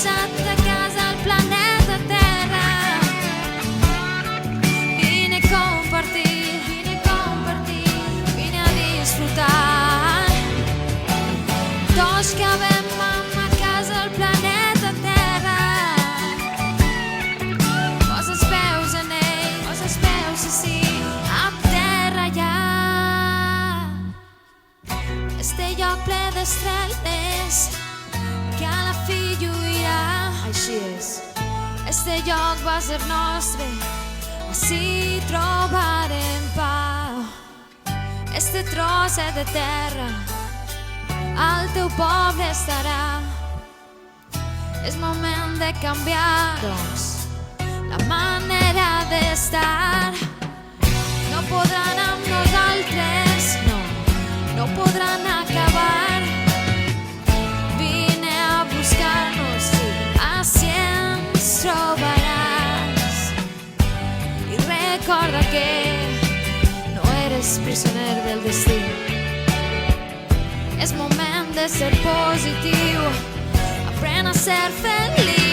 benvinguts a casa al planeta Terra. Vine a compartir, vine a disfrutar. Tots que vam a casa al planeta Terra. Posa els peus en ell, posa els peus així, a terra ja. Este lloc ple d'estrelles que a la fi lluirà. Així és. Este lloc va ser nostre, així trobarem pau. Este trosset de terra al teu poble estarà. És moment de canviar, doncs, la manera d'estar. No podran amb nosaltres, no podran acabar. Vine a buscar-nos, així ens trobaràs. I recorda que no eres prisioner del destí. És moment de ser positiu, aprèn a ser feliç.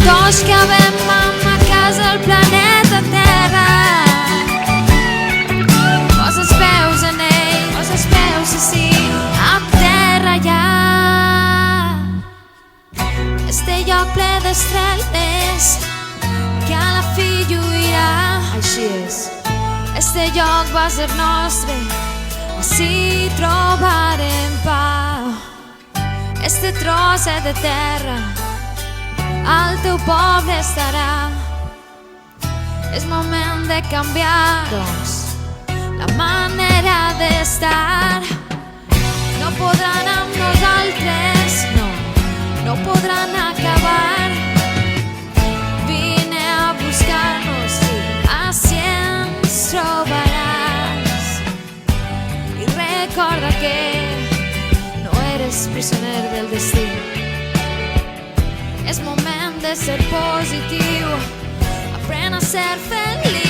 Tots que vam a casa al planeta Terra. Posa els peus en ell, posa els peus així, a terra ja. Este lloc ple d'estrelles que a la fi lluirà. Així és. Este lloc va ser nostre, així trobarem pau. Este trosset de terra al teu poble estarà. És moment de canviar, doncs, la manera d'estar. No podran amb nosaltres, no podran acabar. Vine a buscar-nos, així ens trobaràs. I recorda que no eres prisioner del destí. És moment de ser positiu, aprèn a ser feliç.